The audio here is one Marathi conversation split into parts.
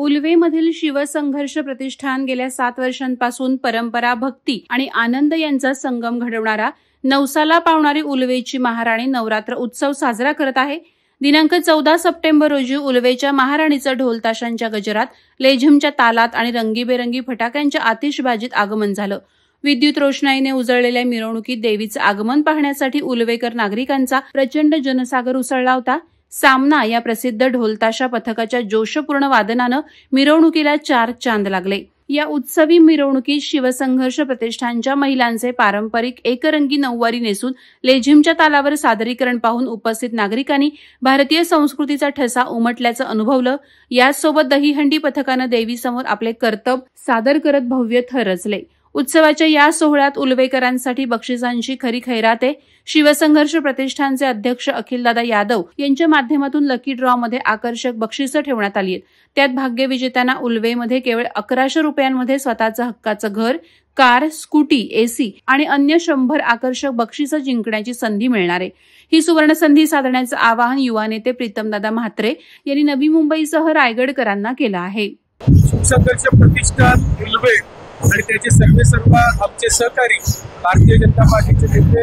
उलवेमधील शिवसंघर्ष प्रतिष्ठान गेल्या 7 वर्षांपासून परंपरा, भक्ती आणि आनंद यांचा संगम घडवणारा नवसाला पावणारी उलवेची महाराणी नवरात्र उत्सव साजरा करत आहे। दिनांक 14 सप्टेंबर रोजी उलवेच्या महाराणीचं ढोल ताशांच्या गजरात, लेझिमच्या तालात आणि रंगीबेरंगी फटाक्यांच्या आतिषबाजीत आगमन झालं। विद्युत रोषणाईने उजळलेल्या मिरवणुकीत देवीचं आगमन पाहण्यासाठी उलवेकर नागरिकांचा प्रचंड जनसागर उसळला होता। सामना या प्रसिद्ध ढोलताशा पथकाच्या जोशपूर्ण वादनानं मिरवणुकीला 4 चांद लागले। या उत्सवी मिरवणुकीत शिवसंघर्ष प्रतिष्ठानच्या महिलांचे पारंपरिक एकरंगी नऊवारी नेसून लेझिमच्या तालावर सादरीकरण पाहून उपस्थित नागरिकांनी भारतीय संस्कृतीचा ठसा उमटल्याचं अनुभवलं। यासोबत दहीहंडी पथकानं देवीसमोर आपले कर्तव्य सादर करत भव्य थर रचले। उत्सवाच्या या सोहळ्यात उलवेकरांसाठी बक्षिसांची खरी खैरात आहे। शिवसंघर्ष प्रतिष्ठानचे अध्यक्ष अखिलदादा यादव यांच्या माध्यमातून लकी ड्रॉ मध्ये आकर्षक बक्षिसं ठेवण्यात आली आहेत। त्यात भाग्यविजेत्यांना उलवेमध्ये केवळ 1100 रुपयांमध्ये स्वतःचं हक्काचं घर, कार, स्कूटी, एसी आणि अन्य 100 आकर्षक बक्षिसं जिंकण्याची संधी मिळणार आहे। ही सुवर्ण संधी साधण्याचं आवाहन युवा नेते प्रीतमदादा म्हात्रे यांनी नवी मुंबईसह रायगडकरांना केलं आहे। शिवसंघर्ष प्रतिष्ठान उलवे आणि त्याचे सर्व आमचे सहकारी भारतीय जनता पार्टीचे नेते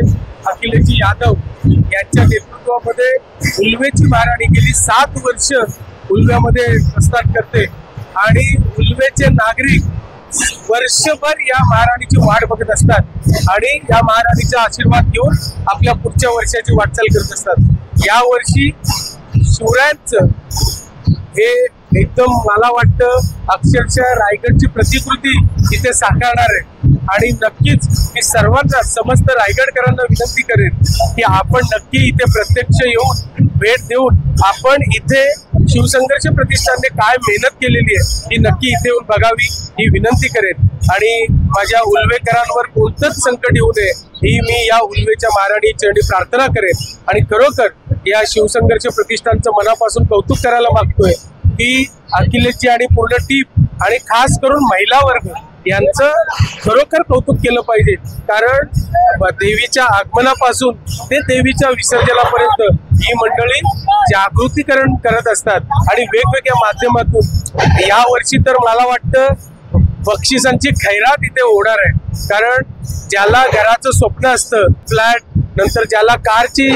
अखिलेश यादव यांच्या नेतृत्वामध्ये उलवेची महाराणी गेली 7 वर्ष उलव्यामध्ये प्रस्थान करते आणि उलवेचे नागरिक वर्षभर या महाराणीची वाट बघत असतात आणि या महाराणीचा आशीर्वाद घेऊन आपल्या पुढच्या वर्षाची वाटचाल करत असतात। या वर्षी शिवरायांचं हे एकदम मला वाटतं अक्षरशः रायगडची प्रतिकृती इथे साकारणार आहे आणि नक्कीच मी सर्वांना समस्त रायगडकरांना विनंती करेन की आपण नक्की इथे प्रत्यक्ष येऊन भेट देऊन आपण इथे शिवसंघर्ष प्रतिष्ठानने काय मेहनत केलेली आहे ही नक्की इथे येऊन बघावी ही विनंती करेन आणि माझ्या उलवेकरांवर कोणतंच संकट येऊ नये ही मी या उलवेच्या महाराणी चरणी प्रार्थना करेन आणि खरोखर या शिवसंघर्ष प्रतिष्ठानचं मनापासून कौतुक करायला मागतोय की अखिलेशजी आणि पूर्ण टीम आणि खास करून महिला वर्ग यांचं खरोखर कौतुक केलं पाहिजे, कारण देवीच्या आगमनापासून ते देवीच्या विसर्जनापर्यंत ही मंडळी जागृतीकरण करत असतात आणि वेगवेगळ्या माध्यमातून या वर्षी तर मला वाटतं बक्षिसांची खैरात इथे होणार आहे। कारण ज्याला घराचं स्वप्न असतं, फ्लॅट, नंतर ज्याला कारची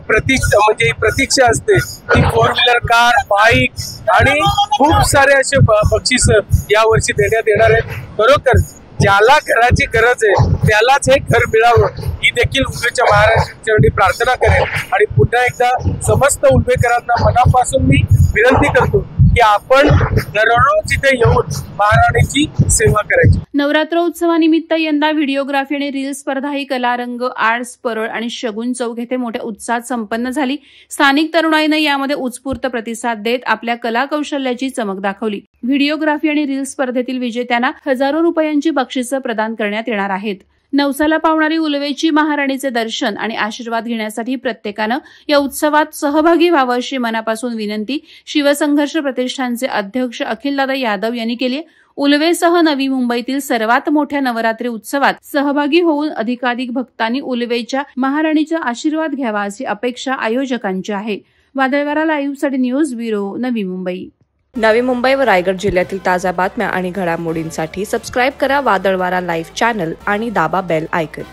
प्रतीक्षा असते ती 4 व्हीलर कार, बाईक आणि खूप सारे असे बक्षीस या वर्षी देण्यात येणार आहेत। खरोखर ज्याला घराची गरज आहे त्यालाच हे घर मिळावं ही देखील उलवेच्या महाराजांची प्रार्थना करेन आणि पुन्हा एकदा समस्त उलवेकरांना मनापासून मी विनंती करतो की आपण दररोज इथे येऊन महाराणीची सेवा करायची। नवरात्र उत्सवानिमित्त यंदा व्हिडिओग्राफी आणि रील स्पर्धा ही कलारंग, आर्ट्स परळ आणि शगुन चौक येथे मोठ्या उत्साहात संपन्न झाली। स्थानिक तरुणाईने यामध्ये उत्स्फूर्त प्रतिसाद देत आपल्या कला कौशल्याची चमक दाखवली। व्हिडिओग्राफी आणि रील स्पर्धेतील विजेत्यांना हजारो रुपयांची बक्षिसं प्रदान करण्यात येणार आहेत। नवसाला पावणारी उलवेची महाराणीचे दर्शन आणि आशीर्वाद घेण्यासाठी प्रत्येकानं या उत्सवात सहभागी व्हावं अशी मनापासून विनंती शिवसंघर्ष प्रतिष्ठानचे अध्यक्ष अखिलदादा यादव यांनी केली। उलवेसह नवी मुंबईतील सर्वात मोठ्या नवरात्री उत्सवात सहभागी होऊन अधिकाधिक भक्तांनी उलवेच्या महाराणीचा आशीर्वाद घ्यावा अशी अपेक्षा आयोजकांची आहे। वादळवारा लाईव्हसाठी न्यूज ब्युरो, नवी मुंबई। नवी मुंबई व रायगड जिल्ह्यातील ताज्या बातम्या आणि घडामोडींसाठी सबस्क्राईब करा वादळवारा लाईव्ह चॅनल आणि दाबा बेल आयकॉन।